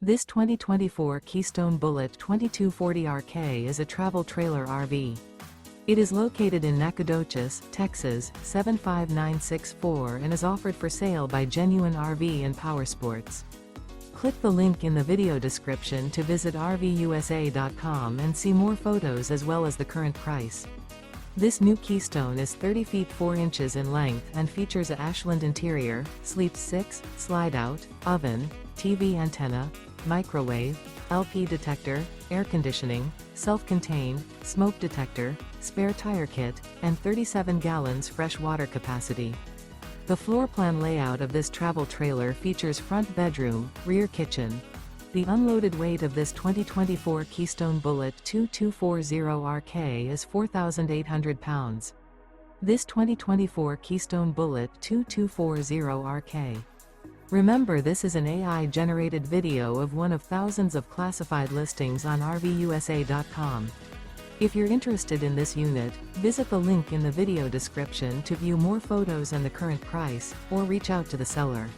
This 2024 Keystone Bullet 2240RK is a travel trailer RV. It is located in Nacogdoches, Texas, 75964 and is offered for sale by Genuine RV and Powersports. Click the link in the video description to visit RVUSA.com and see more photos as well as the current price. This new Keystone is 30 feet 4 inches in length and features a Ashland interior, sleeps 6, slide-out, oven, TV antenna, microwave, LP detector, air conditioning, self-contained, smoke detector, spare tire kit, and 37 gallons fresh water capacity. The floor plan layout of this travel trailer features front bedroom, rear kitchen. The unloaded weight of this 2024 Keystone Bullet 2240RK is 4,800 pounds. This 2024 Keystone Bullet 2240RK. Remember, this is an AI-generated video of one of thousands of classified listings on RVUSA.com. If you're interested in this unit, visit the link in the video description to view more photos and the current price, or reach out to the seller.